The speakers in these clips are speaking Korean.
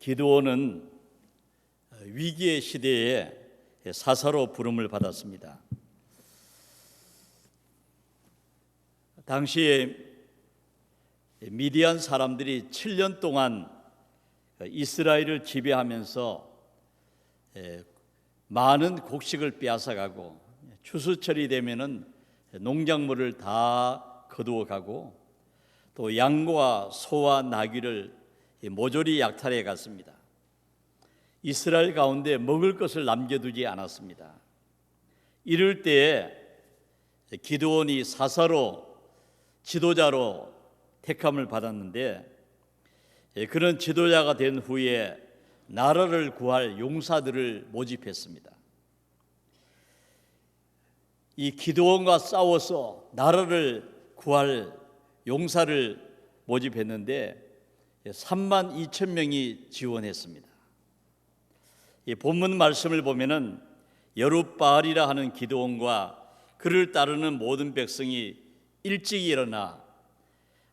기드온은 위기의 시대에 사사로 부름을 받았습니다. 당시에 미디안 사람들이 7년 동안 이스라엘을 지배하면서 많은 곡식을 빼앗아가고 추수철이 되면은 농작물을 다 거두어가고 또 양과 소와 나귀를 모조리 약탈해 갔습니다. 이스라엘 가운데 먹을 것을 남겨두지 않았습니다. 이럴 때에 기드온이 사사로 지도자로 택함을 받았는데, 그런 지도자가 된 후에 나라를 구할 용사들을 모집했습니다. 이 기드온과 싸워서 나라를 구할 용사를 모집했는데 3만 2천 명이 지원했습니다. 이 본문 말씀을 보면은 여룻바알이라 하는 기드온과 그를 따르는 모든 백성이 일찍 일어나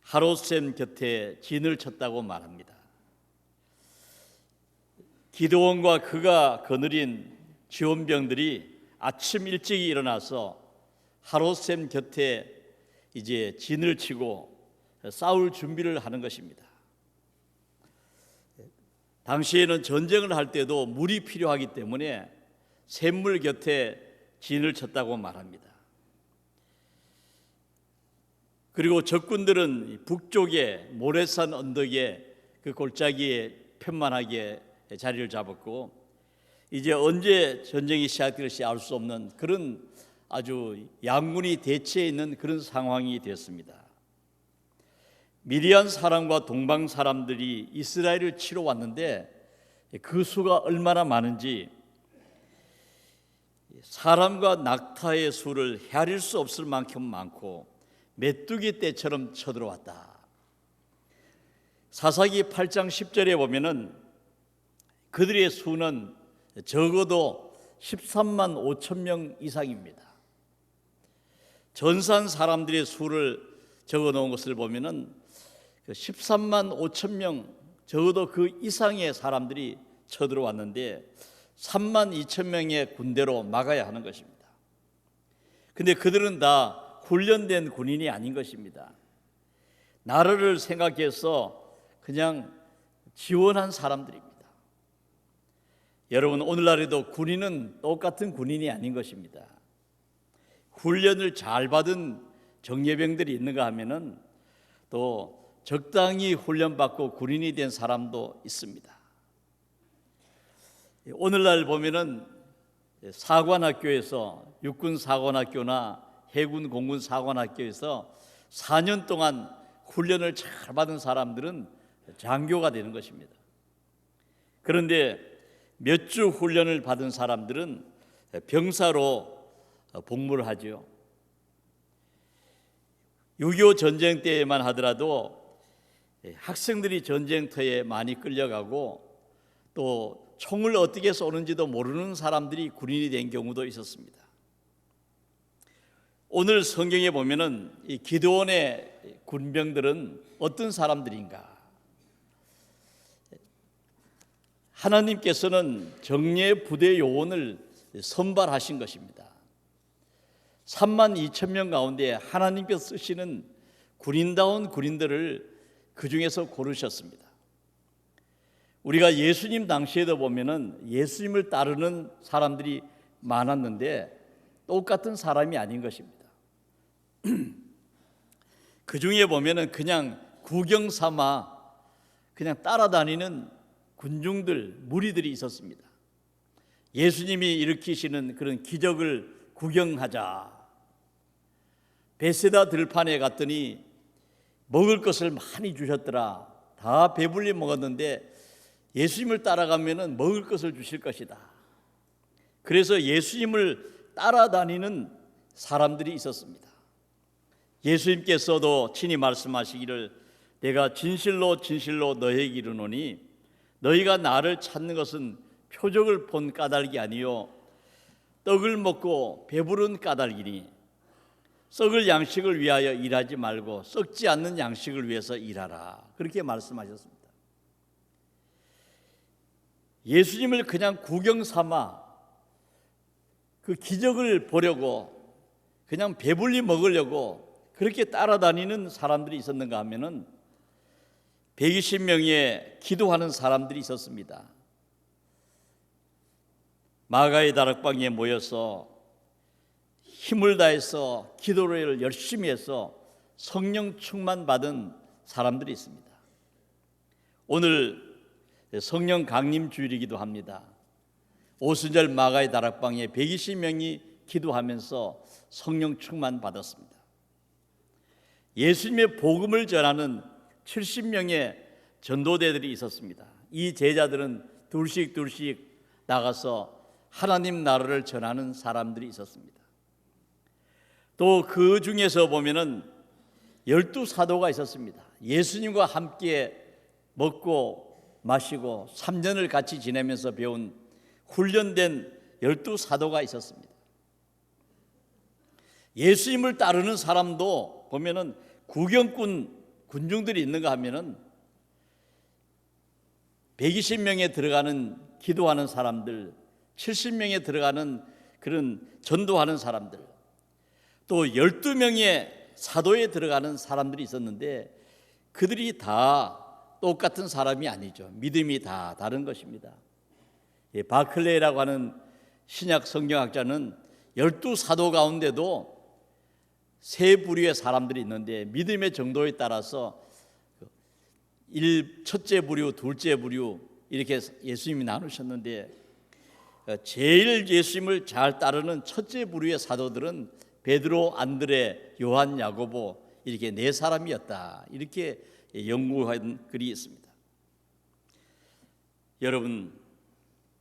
하롯셈 곁에 진을 쳤다고 말합니다. 기드온과 그가 거느린 지원병들이 아침 일찍 일어나서 하롯셈 곁에 이제 진을 치고 싸울 준비를 하는 것입니다. 당시에는 전쟁을 할 때도 물이 필요하기 때문에 샘물 곁에 진을 쳤다고 말합니다. 그리고 적군들은 북쪽에 모래산 언덕에 그 골짜기에 편만하게 자리를 잡았고, 이제 언제 전쟁이 시작될지 알 수 없는 그런 아주 양군이 대치해 있는 그런 상황이 되었습니다. 미디안 사람과 동방 사람들이 이스라엘을 치러 왔는데 그 수가 얼마나 많은지 사람과 낙타의 수를 헤아릴 수 없을 만큼 많고 메뚜기 떼처럼 쳐들어왔다. 사사기 8장 10절에 보면은 그들의 수는 적어도 13만 5천 명 이상입니다. 전산 사람들의 수를 적어 놓은 것을 보면은 13만 5천 명, 적어도 그 이상의 사람들이 쳐들어왔는데 3만 2천 명의 군대로 막아야 하는 것입니다. 근데 그들은 다 훈련된 군인이 아닌 것입니다. 나라를 생각해서 그냥 지원한 사람들입니다. 여러분, 오늘날에도 군인은 똑같은 군인이 아닌 것입니다. 훈련을 잘 받은 정예병들이 있는가 하면은 또 적당히 훈련받고 군인이 된 사람도 있습니다. 오늘날 보면은 사관학교에서, 육군 사관학교나 해군 공군 사관학교에서 4년 동안 훈련을 잘 받은 사람들은 장교가 되는 것입니다. 그런데 몇 주 훈련을 받은 사람들은 병사로 복무를 하죠. 6.25 전쟁 때만 하더라도 학생들이 전쟁터에 많이 끌려가고 또 총을 어떻게 쏘는지도 모르는 사람들이 군인이 된 경우도 있었습니다. 오늘 성경에 보면은 이 기드온의 군병들은 어떤 사람들인가? 하나님께서는 정예 부대 요원을 선발하신 것입니다. 3만 2천 명 가운데 하나님께서 쓰시는 군인다운 군인들을 그 중에서 고르셨습니다. 우리가 예수님 당시에도 보면은 예수님을 따르는 사람들이 많았는데 똑같은 사람이 아닌 것입니다. 그 중에 보면은 그냥 구경 삼아 그냥 따라다니는 군중들, 무리들이 있었습니다. 예수님이 일으키시는 그런 기적을 구경하자. 베세다 들판에 갔더니 먹을 것을 많이 주셨더라. 다 배불리 먹었는데 예수님을 따라가면은 먹을 것을 주실 것이다. 그래서 예수님을 따라다니는 사람들이 있었습니다. 예수님께서도 친히 말씀하시기를 내가 진실로 진실로 너희에게 이르노니 너희가 나를 찾는 것은 표적을 본 까닭이 아니요 떡을 먹고 배부른 까닭이니 썩을 양식을 위하여 일하지 말고 썩지 않는 양식을 위해서 일하라. 그렇게 말씀하셨습니다. 예수님을 그냥 구경 삼아 그 기적을 보려고 그냥 배불리 먹으려고 그렇게 따라다니는 사람들이 있었는가 하면은 120명의 기도하는 사람들이 있었습니다. 마가의 다락방에 모여서 힘을 다해서 기도를 열심히 해서 성령 충만 받은 사람들이 있습니다. 오늘 성령 강림 주일이기도 합니다. 오순절 마가의 다락방에 120명이 기도하면서 성령 충만 받았습니다. 예수님의 복음을 전하는 70명의 전도대들이 있었습니다. 이 제자들은 둘씩 나가서 하나님 나라를 전하는 사람들이 있었습니다. 또 그 중에서 보면은 12사도가 있었습니다. 예수님과 함께 먹고 마시고 3년을 같이 지내면서 배운 훈련된 12사도가 있었습니다. 예수님을 따르는 사람도 보면은 구경꾼 군중들이 있는가 하면은 120명에 들어가는 기도하는 사람들, 70명에 들어가는 그런 전도하는 사람들, 또 12명의 사도에 들어가는 사람들이 있었는데 그들이 다 똑같은 사람이 아니죠. 믿음이 다 다른 것입니다. 바클레이라고 하는 신약 성경학자는 12사도 가운데도 세 부류의 사람들이 있는데 믿음의 정도에 따라서 첫째 부류, 둘째 부류 이렇게 예수님이 나누셨는데 제일 예수님을 잘 따르는 첫째 부류의 사도들은 베드로, 안드레, 요한, 야고보 이렇게 네 사람이었다. 이렇게 연구한 글이 있습니다. 여러분,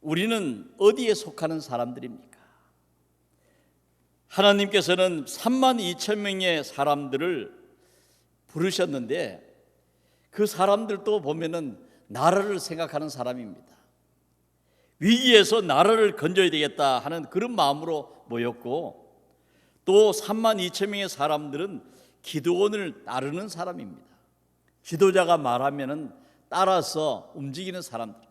우리는 어디에 속하는 사람들입니까? 하나님께서는 32,000명의 사람들을 부르셨는데 그 사람들도 보면은 나라를 생각하는 사람입니다. 위기에서 나라를 건져야 되겠다 하는 그런 마음으로 모였고 또 32,000명의 사람들은 기도원을 따르는 사람입니다. 지도자가 말하면은 따라서 움직이는 사람들.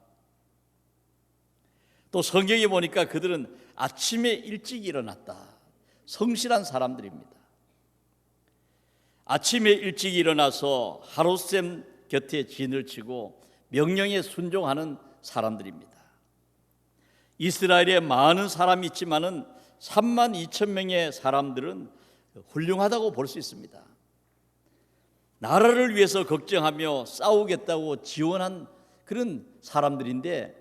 또 성경에 보니까 그들은 아침에 일찍 일어났다. 성실한 사람들입니다. 아침에 일찍 일어나서 하룻샘 곁에 진을 치고 명령에 순종하는 사람들입니다. 이스라엘에 많은 사람이 있지만은 32,000명의 사람들은 훌륭하다고 볼 수 있습니다. 나라를 위해서 걱정하며 싸우겠다고 지원한 그런 사람들인데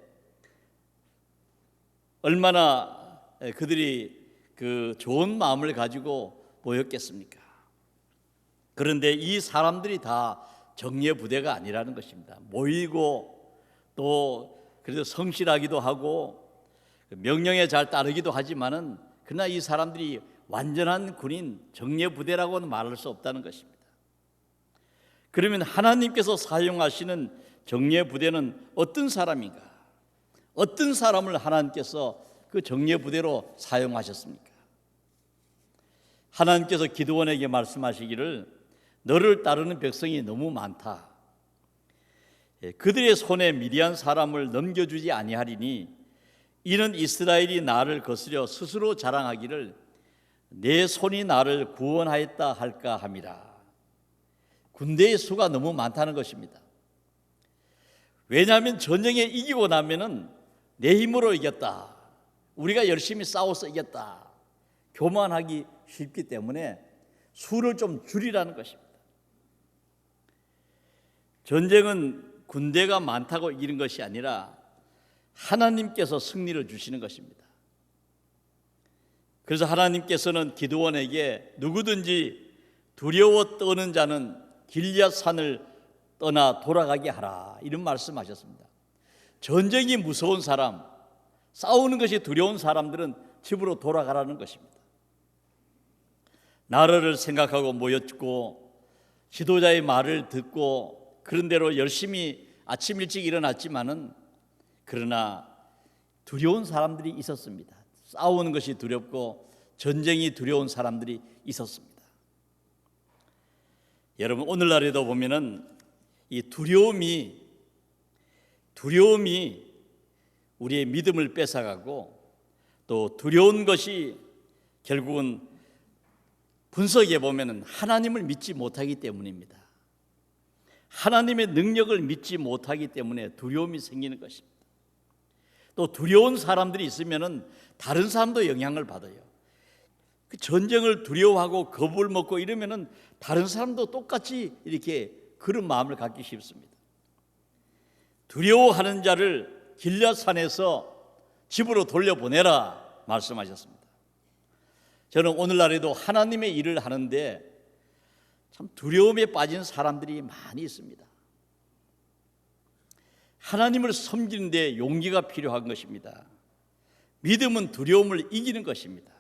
얼마나 그들이 그 좋은 마음을 가지고 모였겠습니까? 그런데 이 사람들이 다 정예부대가 아니라는 것입니다. 모이고 또 그래도 성실하기도 하고 명령에 잘 따르기도 하지만은 그러나 이 사람들이 완전한 군인 정예부대라고는 말할 수 없다는 것입니다. 그러면 하나님께서 사용하시는 정예부대는 어떤 사람인가? 어떤 사람을 하나님께서 그 정예부대로 사용하셨습니까? 하나님께서 기드온에게 말씀하시기를 너를 따르는 백성이 너무 많다. 그들의 손에 미디안 사람을 넘겨주지 아니하리니 이는 이스라엘이 나를 거스려 스스로 자랑하기를 내 손이 나를 구원하였다 할까 함이라. 군대의 수가 너무 많다는 것입니다. 왜냐하면 전쟁에 이기고 나면은 내 힘으로 이겼다. 우리가 열심히 싸워서 이겼다. 교만하기 쉽기 때문에 수를 좀 줄이라는 것입니다. 전쟁은 군대가 많다고 이기는 것이 아니라 하나님께서 승리를 주시는 것입니다. 그래서 하나님께서는 기드온에게 누구든지 두려워 떠는 자는 길앗 산을 떠나 돌아가게 하라 이런 말씀하셨습니다. 전쟁이 무서운 사람, 싸우는 것이 두려운 사람들은 집으로 돌아가라는 것입니다. 나라를 생각하고 모였고 지도자의 말을 듣고 그런 대로 열심히 아침 일찍 일어났지만은 그러나 두려운 사람들이 있었습니다. 싸우는 것이 두렵고 전쟁이 두려운 사람들이 있었습니다. 여러분 오늘날에도 보면은 이 두려움이 우리의 믿음을 뺏어가고 또 두려운 것이 결국은 분석해 보면 하나님을 믿지 못하기 때문입니다. 하나님의 능력을 믿지 못하기 때문에 두려움이 생기는 것입니다. 또 두려운 사람들이 있으면 다른 사람도 영향을 받아요. 그 전쟁을 두려워하고 겁을 먹고 이러면 다른 사람도 똑같이 이렇게 그런 마음을 갖기 쉽습니다. 두려워하는 자를 길앗산에서 집으로 돌려보내라 말씀하셨습니다. 저는 오늘날에도 하나님의 일을 하는데 참 두려움에 빠진 사람들이 많이 있습니다. 하나님을 섬기는 데 용기가 필요한 것입니다. 믿음은 두려움을 이기는 것입니다.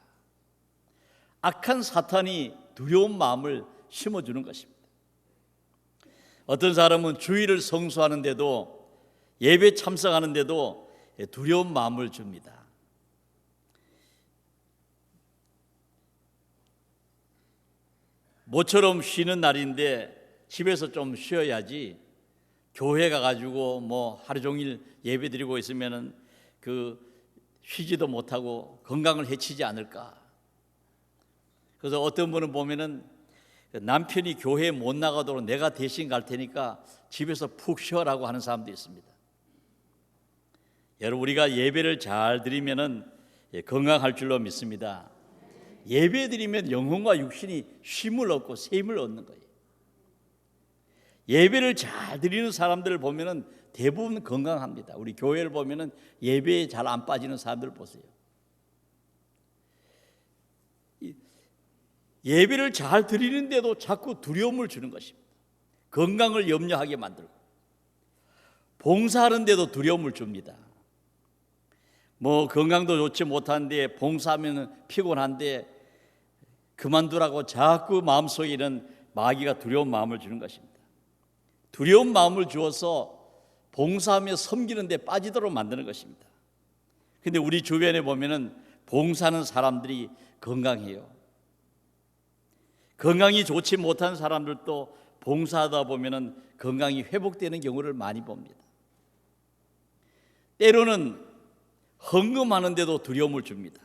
악한 사탄이 두려운 마음을 심어주는 것입니다. 어떤 사람은 주일을 성수하는데도 예배 참석하는데도 두려운 마음을 줍니다. 모처럼 쉬는 날인데 집에서 좀 쉬어야지 교회 가가지고 뭐 하루 종일 예배 드리고 있으면은 쉬지도 못하고 건강을 해치지 않을까. 그래서 어떤 분은 보면은 남편이 교회에 못 나가도록 내가 대신 갈 테니까 집에서 푹 쉬어라고 하는 사람도 있습니다. 여러분, 우리가 예배를 잘 드리면은 건강할 줄로 믿습니다. 예배 드리면 영혼과 육신이 쉼을 얻고 셈을 얻는 거예요. 예배를 잘 드리는 사람들을 보면은 대부분 건강합니다. 우리 교회를 보면은 예배에 잘 안 빠지는 사람들 보세요. 예배를 잘 드리는데도 자꾸 두려움을 주는 것입니다. 건강을 염려하게 만들고 봉사하는데도 두려움을 줍니다. 뭐 건강도 좋지 못한데 봉사하면 피곤한데 그만두라고 자꾸 마음속에 있는 마귀가 두려운 마음을 주는 것입니다. 두려운 마음을 주어서 봉사하며 섬기는 데 빠지도록 만드는 것입니다. 그런데 우리 주변에 보면은 봉사하는 사람들이 건강해요. 건강이 좋지 못한 사람들도 봉사하다 보면은 건강이 회복되는 경우를 많이 봅니다. 때로는 헌금하는데도 두려움을 줍니다.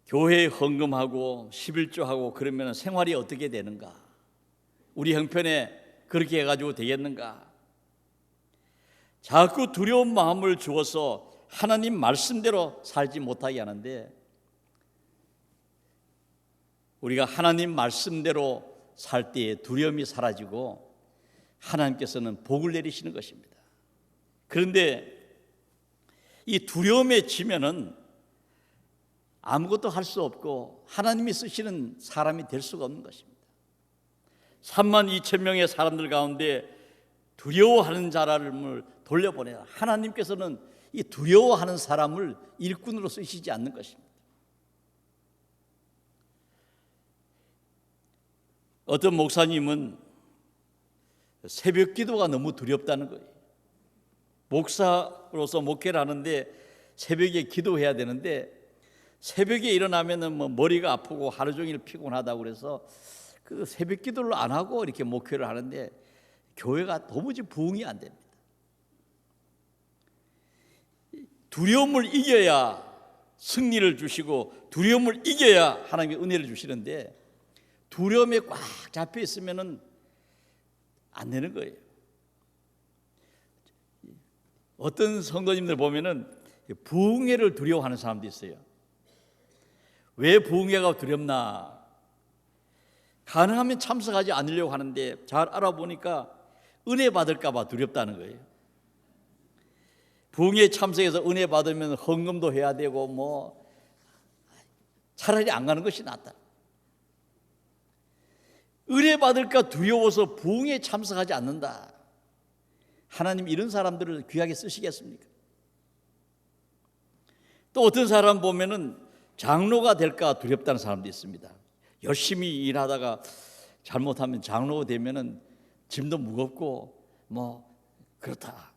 교회에 헌금하고 11조하고 그러면 생활이 어떻게 되는가? 우리 형편에 그렇게 해가지고 되겠는가? 자꾸 두려운 마음을 주어서 하나님 말씀대로 살지 못하게 하는데 우리가 하나님 말씀대로 살 때에 두려움이 사라지고 하나님께서는 복을 내리시는 것입니다. 그런데 이 두려움에 지면은 아무것도 할 수 없고 하나님이 쓰시는 사람이 될 수가 없는 것입니다. 32,000명의 사람들 가운데 두려워하는 사람을 돌려보내라. 하나님께서는 이 두려워하는 사람을 일꾼으로 쓰시지 않는 것입니다. 어떤 목사님은 새벽 기도가 너무 두렵다는 거예요. 목사로서 목회를 하는데 새벽에 기도해야 되는데 새벽에 일어나면은 뭐 머리가 아프고 하루 종일 피곤하다고 그래서 그 새벽 기도를 안 하고 이렇게 목회를 하는데 교회가 도무지 부흥이 안 됩니다. 두려움을 이겨야 승리를 주시고 두려움을 이겨야 하나님의 은혜를 주시는데 두려움에 꽉 잡혀 있으면은 안 되는 거예요. 어떤 성도님들 보면은 부흥회를 두려워하는 사람도 있어요. 왜 부흥회가 두렵나? 가능하면 참석하지 않으려고 하는데 잘 알아보니까 은혜 받을까 봐 두렵다는 거예요. 부흥회에 참석해서 은혜 받으면 헌금도 해야 되고 뭐 차라리 안 가는 것이 낫다. 은혜 받을까 두려워서 부흥회에 참석하지 않는다. 하나님 이런 사람들을 귀하게 쓰시겠습니까? 또 어떤 사람 보면은 장로가 될까 두렵다는 사람도 있습니다. 열심히 일하다가 잘못하면 장로가 되면은 짐도 무겁고 뭐 그렇다.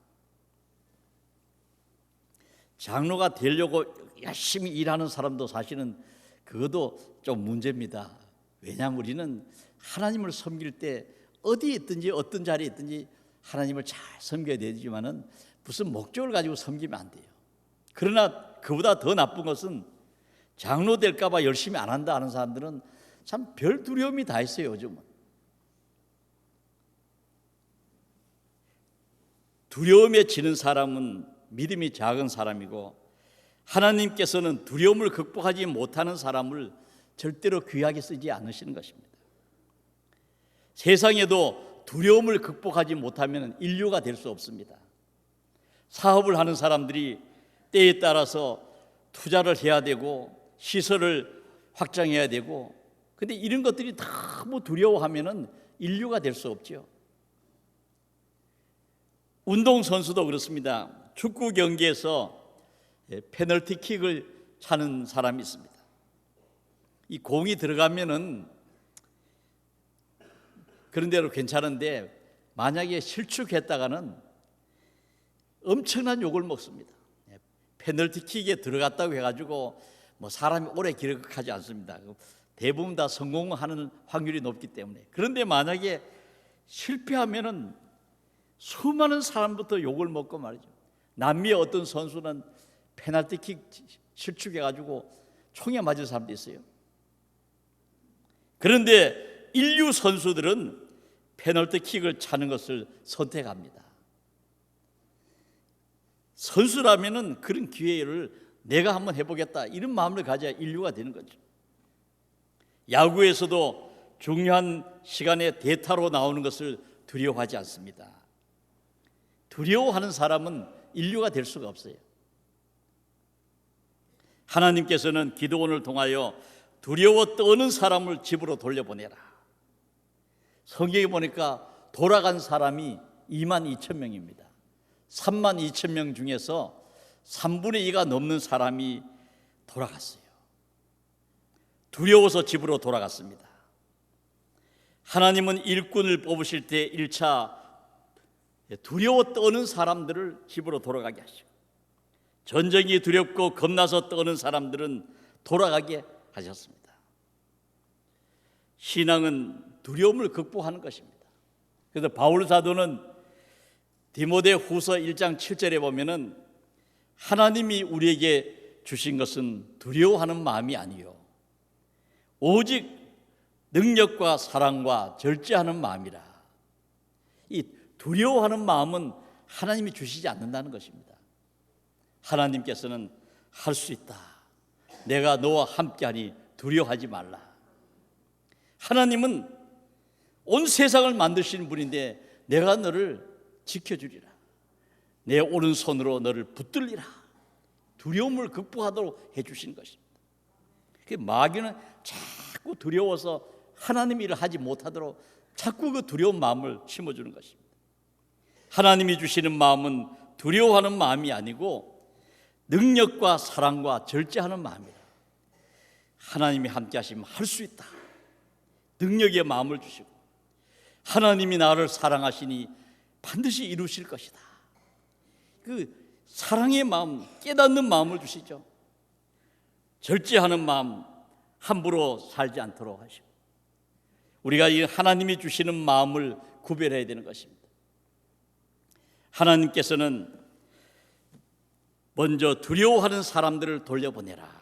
장로가 되려고 열심히 일하는 사람도 사실은 그것도 좀 문제입니다. 왜냐하면 우리는 하나님을 섬길 때 어디에 있든지 어떤 자리에 있든지 하나님을 잘 섬겨야 되지만은 무슨 목적을 가지고 섬기면 안 돼요. 그러나 그보다 더 나쁜 것은 장로 될까 봐 열심히 안 한다 하는 사람들은 참 별 두려움이 다 있어요. 요즘은 두려움에 지는 사람은 믿음이 작은 사람이고, 하나님께서는 두려움을 극복하지 못하는 사람을 절대로 귀하게 쓰지 않으시는 것입니다. 세상에도 두려움을 극복하지 못하면 인류가 될 수 없습니다. 사업을 하는 사람들이 때에 따라서 투자를 해야 되고 시설을 확장해야 되고, 근데 이런 것들이 너무 두려워하면 인류가 될 수 없죠. 운동선수도 그렇습니다. 축구 경기에서 페널티킥을 차는 사람이 있습니다. 이 공이 들어가면은 그런 대로 괜찮은데, 만약에 실축했다가는 엄청난 욕을 먹습니다. 페널티킥에 들어갔다고 해가지고 뭐 사람이 오래 기록하지 않습니다. 대부분 다 성공하는 확률이 높기 때문에. 그런데 만약에 실패하면은 수많은 사람부터 욕을 먹고 말이죠. 남미의 어떤 선수는 페널티킥 실축해가지고 총에 맞은 사람도 있어요. 그런데 인류 선수들은 페널티킥을 차는 것을 선택합니다. 선수라면은 그런 기회를 내가 한번 해보겠다, 이런 마음을 가져야 인류가 되는 거죠. 야구에서도 중요한 시간에 대타로 나오는 것을 두려워하지 않습니다. 두려워하는 사람은 인류가 될 수가 없어요. 하나님께서는 기드온을 통하여 두려워 떠는 사람을 집으로 돌려보내라. 성경에 보니까 돌아간 사람이 22,000명입니다. 32,000명 중에서 3분의 2가 넘는 사람이 돌아갔어요. 두려워서 집으로 돌아갔습니다. 하나님은 일꾼을 뽑으실 때 1차 두려워 떠는 사람들을 집으로 돌아가게 하시고, 전쟁이 두렵고 겁나서 떠는 사람들은 돌아가게 하셨습니다. 신앙은 두려움을 극복하는 것입니다. 그래서 바울 사도는 디모데 후서 1장 7절에 보면은 하나님이 우리에게 주신 것은 두려워하는 마음이 아니요 오직 능력과 사랑과 절제하는 마음이라. 이 두려워하는 마음은 하나님이 주시지 않는다는 것입니다. 하나님께서는 할 수 있다. 내가 너와 함께하니 두려워하지 말라. 하나님은 온 세상을 만드시는 분인데 내가 너를 지켜주리라. 내 오른손으로 너를 붙들리라. 두려움을 극복하도록 해주신 것입니다. 마귀는 자꾸 두려워서 하나님 일을 하지 못하도록 자꾸 그 두려운 마음을 심어주는 것입니다. 하나님이 주시는 마음은 두려워하는 마음이 아니고 능력과 사랑과 절제하는 마음이다. 하나님이 함께 하시면 할 수 있다. 능력의 마음을 주시고, 하나님이 나를 사랑하시니 반드시 이루실 것이다. 그 사랑의 마음, 깨닫는 마음을 주시죠. 절제하는 마음, 함부로 살지 않도록 하시고, 우리가 이 하나님이 주시는 마음을 구별해야 되는 것입니다. 하나님께서는 먼저 두려워하는 사람들을 돌려보내라.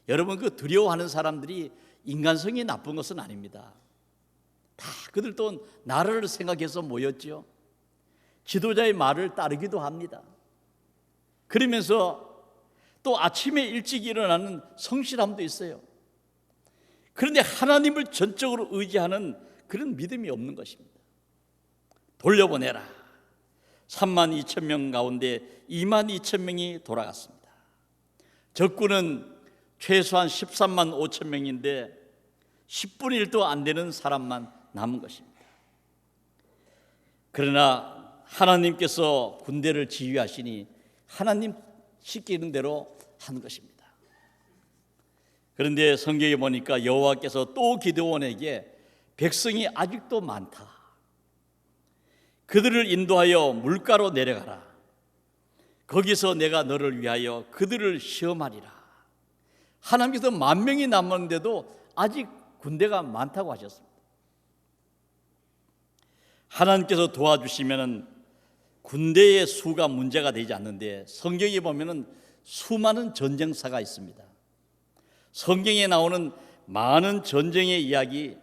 여러분, 그 두려워하는 사람들이 인간성이 나쁜 것은 아닙니다. 다 그들도 나라를 생각해서 모였죠. 지도자의 말을 따르기도 합니다. 그러면서 또 아침에 일찍 일어나는 성실함도 있어요. 그런데 하나님을 전적으로 의지하는 그런 믿음이 없는 것입니다. 돌려보내라. 32,000명 가운데 22,000명이 돌아갔습니다. 적군은 최소한 13만 5천 명인데 10분의 1도 안 되는 사람만 남은 것입니다. 그러나 하나님께서 군대를 지휘하시니 하나님 시키는 대로 하는 것입니다. 그런데 성경에 보니까 여호와께서 또 기드온에게 백성이 아직도 많다. 그들을 인도하여 물가로 내려가라. 거기서 내가 너를 위하여 그들을 시험하리라. 하나님께서 10,000명이 남았는데도 아직 군대가 많다고 하셨습니다. 하나님께서 도와주시면 군대의 수가 문제가 되지 않는데 성경에 보면은 수많은 전쟁사가 있습니다. 성경에 나오는 많은 전쟁의 이야기,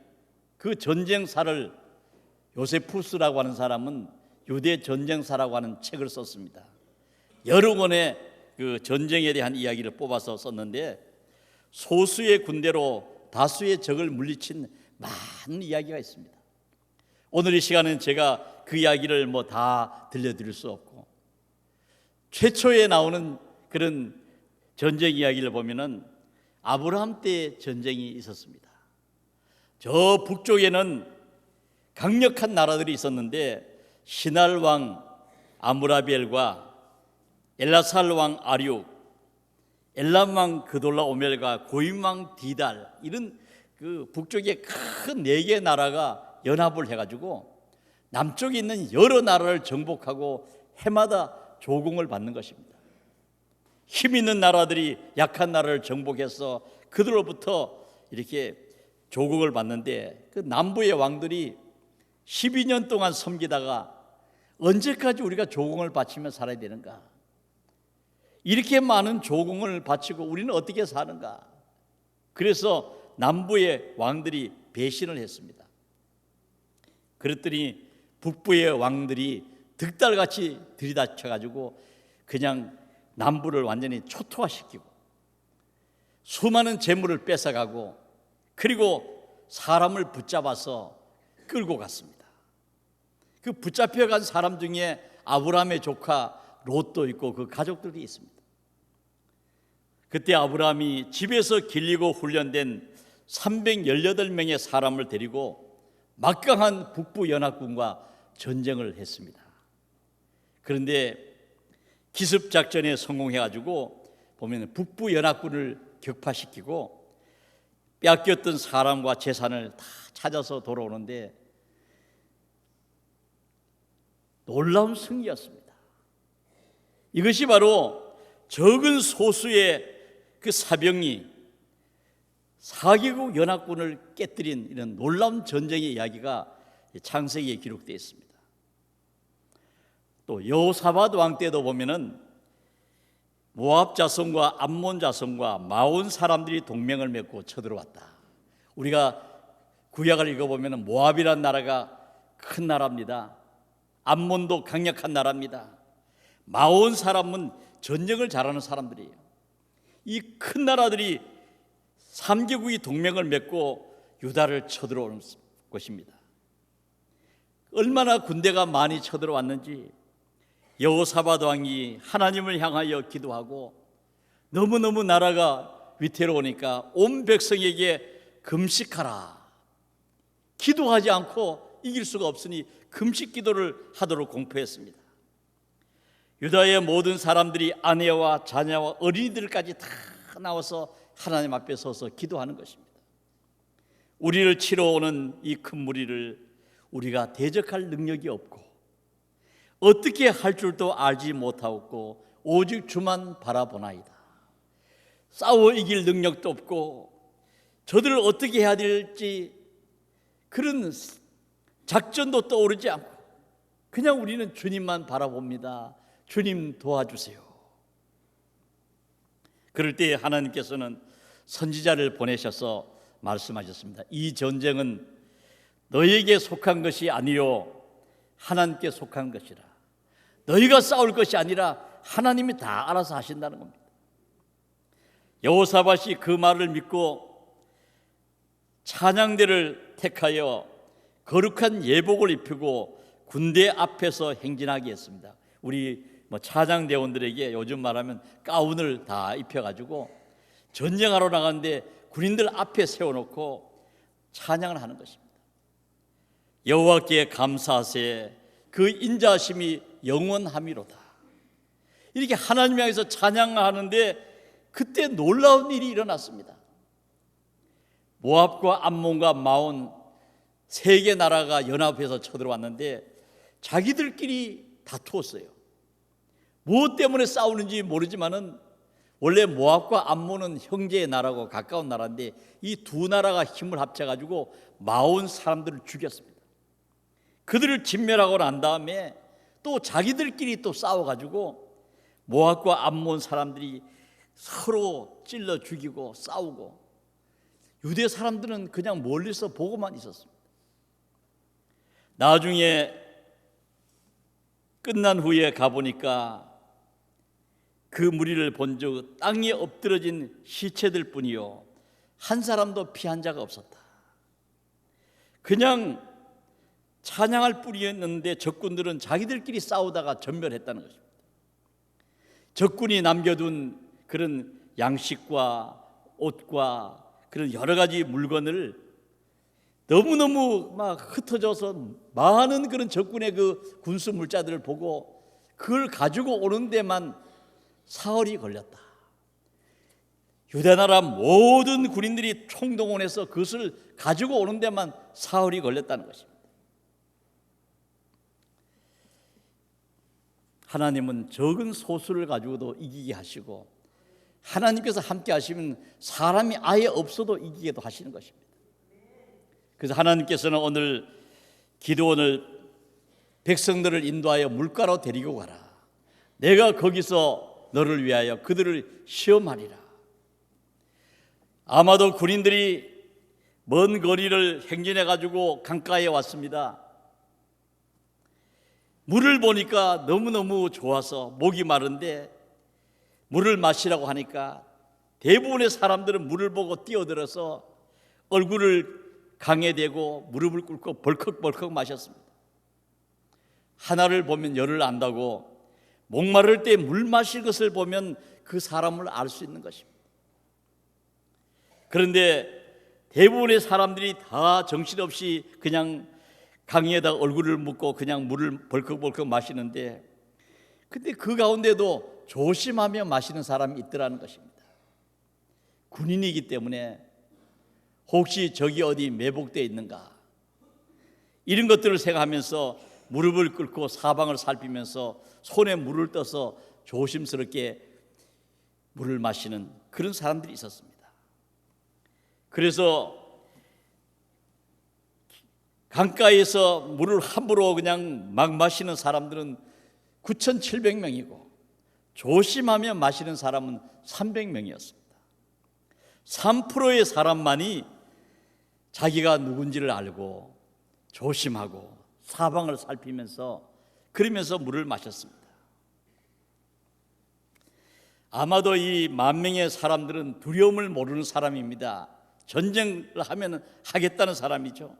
그 전쟁사를 요세푸스라고 하는 사람은 유대 전쟁사라고 하는 책을 썼습니다. 여러 권의 그 전쟁에 대한 이야기를 뽑아서 썼는데 소수의 군대로 다수의 적을 물리친 많은 이야기가 있습니다. 오늘 이 시간은 제가 그 이야기를 뭐 다 들려드릴 수 없고, 최초에 나오는 그런 전쟁 이야기를 보면은 아브라함 때 전쟁이 있었습니다. 저 북쪽에는 강력한 나라들이 있었는데 시날 왕 아무라벨과 엘라살 왕 아류, 엘람 왕 그돌라 오멜과 고임 왕 디달, 이런 그 북쪽에 큰 4개 나라가 연합을 해가지고 남쪽에 있는 여러 나라를 정복하고 해마다 조공을 받는 것입니다. 힘 있는 나라들이 약한 나라를 정복해서 그들로부터 이렇게 조공을 받는데, 그 남부의 왕들이 12년 동안 섬기다가 언제까지 우리가 조공을 바치며 살아야 되는가? 이렇게 많은 조공을 바치고 우리는 어떻게 사는가? 그래서 남부의 왕들이 배신을 했습니다. 그랬더니 북부의 왕들이 득달같이 들이닥쳐가지고 그냥 남부를 완전히 초토화시키고 수많은 재물을 뺏어가고, 그리고 사람을 붙잡아서 끌고 갔습니다. 그 붙잡혀간 사람 중에 아브라함의 조카 롯도 있고 그 가족들이 있습니다. 그때 아브라함이 집에서 길리고 훈련된 318명의 사람을 데리고 막강한 북부 연합군과 전쟁을 했습니다. 그런데 기습 작전에 성공해가지고 보면 북부 연합군을 격파시키고 뺏겼던 사람과 재산을 다 찾아서 돌아오는데 놀라운 승리였습니다. 이것이 바로 적은 소수의 그 사병이 4개국 연합군을 깨뜨린 이런 놀라운 전쟁의 이야기가 창세기에 기록되어 있습니다. 또 여호사밧 왕 때도 보면은 모압 자손과 암몬 자손과 마온 사람들이 동맹을 맺고 쳐들어왔다. 우리가 구약을 읽어보면 모압이란 나라가 큰 나라입니다. 암몬도 강력한 나라입니다. 마온 사람은 전쟁을 잘하는 사람들이에요. 이 큰 나라들이 3개국이 동맹을 맺고 유다를 쳐들어오는 것입니다. 얼마나 군대가 많이 쳐들어왔는지 여호사밧 왕이 하나님을 향하여 기도하고 너무너무 나라가 위태로우니까 온 백성에게 금식하라, 기도하지 않고 이길 수가 없으니 금식 기도를 하도록 공포했습니다. 유다의 모든 사람들이 아내와 자녀와 어린이들까지 다 나와서 하나님 앞에 서서 기도하는 것입니다. 우리를 치러 오는 이 큰 무리를 우리가 대적할 능력이 없고 어떻게 할 줄도 알지 못하고 오직 주만 바라보나이다. 싸워 이길 능력도 없고 저들을 어떻게 해야 될지 그런 작전도 떠오르지 않고 그냥 우리는 주님만 바라봅니다. 주님 도와주세요. 그럴 때 하나님께서는 선지자를 보내셔서 말씀하셨습니다. 이 전쟁은 너에게 속한 것이 아니요 하나님께 속한 것이라. 너희가 싸울 것이 아니라 하나님이 다 알아서 하신다는 겁니다. 여호사밧이 그 말을 믿고 찬양대를 택하여 거룩한 예복을 입히고 군대 앞에서 행진하게 했습니다. 우리 찬양대원들에게 요즘 말하면 가운을 다 입혀가지고 전쟁하러 나가는데 군인들 앞에 세워놓고 찬양을 하는 것입니다. 여호와께 감사하세 그 인자하심이 영원함이로다. 이렇게 하나님 향해서 찬양하는데 그때 놀라운 일이 일어났습니다. 모압과 암몬과 마온 3개 나라가 연합해서 쳐들어왔는데 자기들끼리 다투었어요. 무엇 때문에 싸우는지 모르지만은 원래 모압과 암몬은 형제의 나라고 가까운 나라인데 이 두 나라가 힘을 합쳐가지고 마온 사람들을 죽였습니다. 그들을 진멸하고 난 다음에 또 또 자기들끼리 또 싸워가지고 모압과 암몬 사람들이 서로 찔러 죽이고 싸우고, 유대 사람들은 그냥 멀리서 보고만 있었습니다. 나중에 끝난 후에 가보니까 그 무리를 본 적 땅에 엎드러진 시체들 뿐이요, 한 사람도 피한 자가 없었다. 그냥 찬양할 뿐이었는데 적군들은 자기들끼리 싸우다가 전멸했다는 것입니다. 적군이 남겨둔 그런 양식과 옷과 그런 여러 가지 물건을 너무너무 막 흩어져서 많은 그런 적군의 그 군수 물자들을 보고 그걸 가지고 오는 데만 사흘이 걸렸다. 유대 나라 모든 군인들이 총동원해서 그것을 가지고 오는 데만 사흘이 걸렸다는 것입니다. 하나님은 적은 소수를 가지고도 이기게 하시고, 하나님께서 함께 하시면 사람이 아예 없어도 이기게도 하시는 것입니다. 그래서 하나님께서는 오늘 기드온을, 백성들을 인도하여 물가로 데리고 가라. 내가 거기서 너를 위하여 그들을 시험하리라. 아마도 군인들이 먼 거리를 행진해 가지고 강가에 왔습니다. 물을 보니까 너무너무 좋아서 목이 마른데 물을 마시라고 하니까 대부분의 사람들은 물을 보고 뛰어들어서 얼굴을 강에 대고 무릎을 꿇고 벌컥벌컥 마셨습니다. 하나를 보면 열을 안다고, 목마를 때 물 마실 것을 보면 그 사람을 알 수 있는 것입니다. 그런데 대부분의 사람들이 다 정신없이 그냥 강에다 얼굴을 묻고 그냥 물을 벌컥벌컥 마시는데, 근데 그 가운데도 조심하며 마시는 사람이 있더라는 것입니다. 군인이기 때문에 혹시 저기 어디 매복되어 있는가, 이런 것들을 생각하면서 무릎을 꿇고 사방을 살피면서 손에 물을 떠서 조심스럽게 물을 마시는 그런 사람들이 있었습니다. 그래서 강가에서 물을 함부로 그냥 막 마시는 사람들은 9,700명이고 조심하며 마시는 사람은 300명이었습니다. 3%의 사람만이 자기가 누군지를 알고 조심하고 사방을 살피면서 그러면서 물을 마셨습니다. 아마도 이 10,000명의 사람들은 두려움을 모르는 사람입니다. 전쟁을 하면 하겠다는 사람이죠.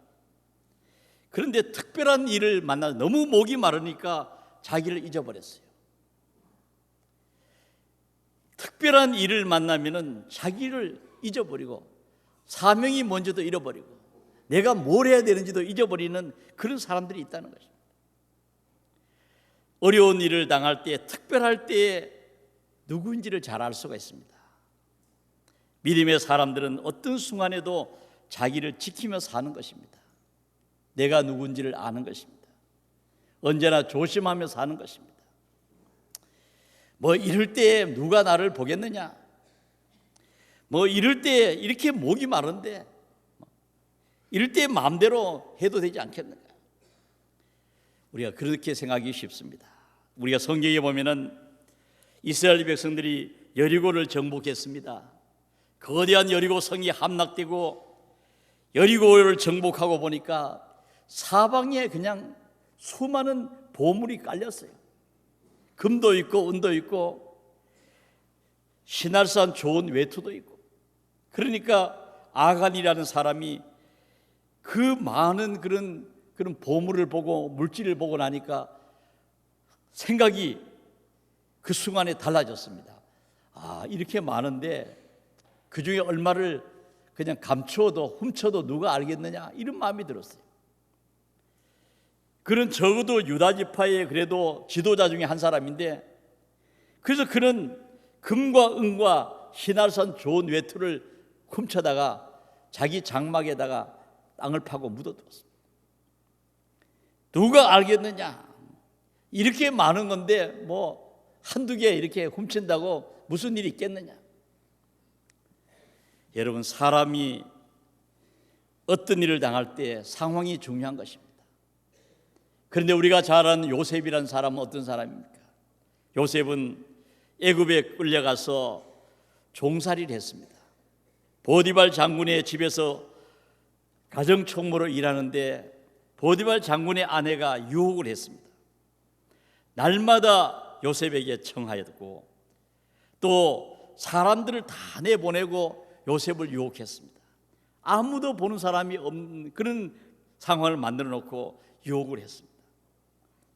그런데 특별한 일을 만나 너무 목이 마르니까 자기를 잊어버렸어요. 특별한 일을 만나면은 자기를 잊어버리고 사명이 뭔지도 잃어버리고 내가 뭘 해야 되는지도 잊어버리는 그런 사람들이 있다는 것입니다. 어려운 일을 당할 때, 특별할 때에 누구인지를 잘 알 수가 있습니다. 믿음의 사람들은 어떤 순간에도 자기를 지키며 사는 것입니다. 내가 누군지를 아는 것입니다. 언제나 조심하며 사는 것입니다. 뭐 이럴 때 누가 나를 보겠느냐, 뭐 이럴 때 이렇게 목이 마른데 이럴 때 마음대로 해도 되지 않겠는가. 우리가 그렇게 생각하기 쉽습니다. 우리가 성경에 보면은 이스라엘 백성들이 여리고를 정복했습니다. 거대한 여리고 성이 함락되고 여리고를 정복하고 보니까 사방에 그냥 수많은 보물이 깔렸어요. 금도 있고 은도 있고 시날산 좋은 외투도 있고. 그러니까 아간이라는 사람이 그 많은 그런 보물을 보고 물질을 보고 나니까 생각이 그 순간에 달라졌습니다. 아, 이렇게 많은데 그 중에 얼마를 그냥 감추어도 훔쳐도 누가 알겠느냐, 이런 마음이 들었어요. 그는 적어도 유다 지파의 그래도 지도자 중에 한 사람인데, 그래서 그는 금과 은과 희날산 좋은 외투를 훔쳐다가 자기 장막에다가 땅을 파고 묻어두었습니다. 누가 알겠느냐, 이렇게 많은 건데 뭐 한두 개 이렇게 훔친다고 무슨 일이 있겠느냐. 여러분, 사람이 어떤 일을 당할 때 상황이 중요한 것입니다. 그런데 우리가 잘 아는 요셉이라는 사람은 어떤 사람입니까? 요셉은 애굽에 끌려가서 종살이를 했습니다. 보디발 장군의 집에서 가정총무로 일하는데 보디발 장군의 아내가 유혹을 했습니다. 날마다 요셉에게 청하였고 또 사람들을 다 내보내고 요셉을 유혹했습니다. 아무도 보는 사람이 없는 그런 상황을 만들어 놓고 유혹을 했습니다.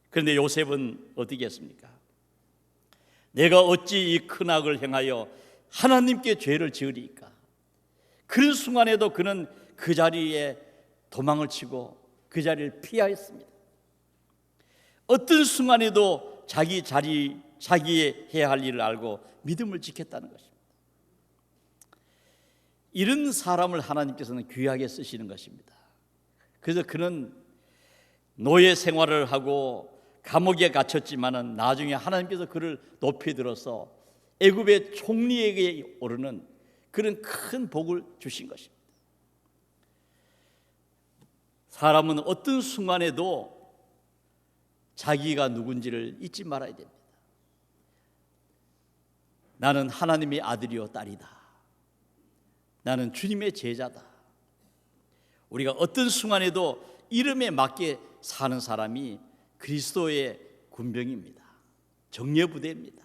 그런데 요셉은 어떻게 했습니까? 내가 어찌 이 큰 악을 행하여 하나님께 죄를 지으리까? 그런 순간에도 그는 그 자리에 도망을 치고 그 자리를 피하였습니다. 어떤 순간에도 자기의 해야 할 일을 알고 믿음을 지켰다는 것입니다. 이런 사람을 하나님께서는 귀하게 쓰시는 것입니다. 그래서 그는 노예 생활을 하고 감옥에 갇혔지만은 나중에 하나님께서 그를 높이 들어서 애굽의 총리에게 오르는 그런 큰 복을 주신 것입니다. 사람은 어떤 순간에도 자기가 누군지를 잊지 말아야 됩니다. 나는 하나님의 아들이요 딸이다. 나는 주님의 제자다. 우리가 어떤 순간에도 이름에 맞게 사는 사람이 그리스도의 군병입니다. 정예부대입니다.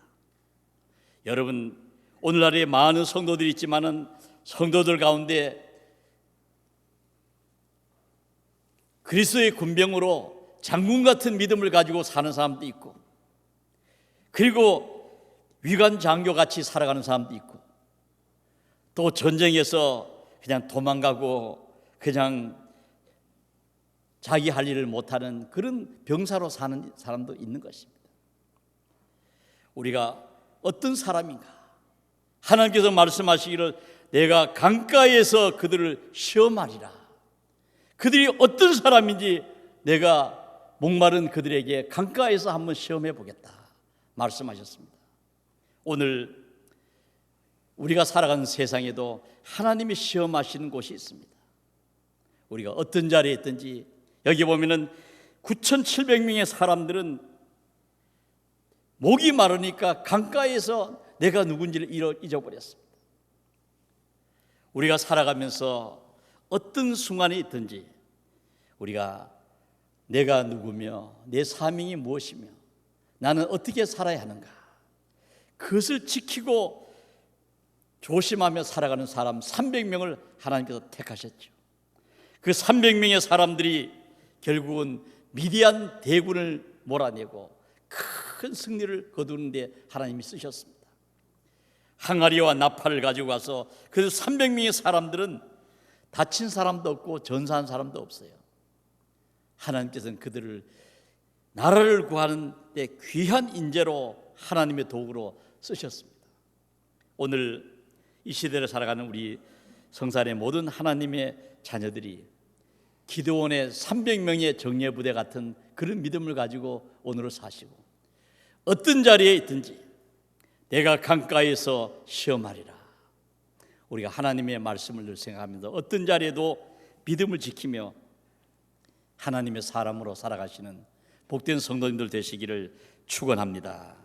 여러분, 오늘날에 많은 성도들이 있지만은 성도들 가운데 그리스도의 군병으로 장군 같은 믿음을 가지고 사는 사람도 있고, 그리고 위관 장교 같이 살아가는 사람도 있고, 또 전쟁에서 그냥 도망가고 그냥 자기 할 일을 못하는 그런 병사로 사는 사람도 있는 것입니다. 우리가 어떤 사람인가? 하나님께서 말씀하시기를 내가 강가에서 그들을 시험하리라. 그들이 어떤 사람인지 내가 목마른 그들에게 강가에서 한번 시험해 보겠다 말씀하셨습니다. 오늘 우리가 살아가는 세상에도 하나님이 시험하시는 곳이 있습니다. 우리가 어떤 자리에 있든지 여기 보면은 9,700명의 사람들은 목이 마르니까 강가에서 내가 누군지를 잊어버렸습니다. 우리가 살아가면서 어떤 순간이 있든지 우리가 내가 누구며 내 사명이 무엇이며 나는 어떻게 살아야 하는가, 그것을 지키고 조심하며 살아가는 사람 300명을 하나님께서 택하셨죠. 그 300명의 사람들이 결국은 미디안 대군을 몰아내고 큰 승리를 거두는데 하나님이 쓰셨습니다. 항아리와 나팔을 가지고 와서 그 300명의 사람들은 다친 사람도 없고 전사한 사람도 없어요. 하나님께서는 그들을 나라를 구하는 데 귀한 인재로 하나님의 도구로 쓰셨습니다. 오늘 이 시대를 살아가는 우리 성산의 모든 하나님의 자녀들이 기드온의 300명의 정예부대 같은 그런 믿음을 가지고 오늘을 사시고 어떤 자리에 있든지 내가 강가에서 시험하리라. 우리가 하나님의 말씀을 늘 생각하면서 어떤 자리에도 믿음을 지키며 하나님의 사람으로 살아가시는 복된 성도님들 되시기를 축원합니다.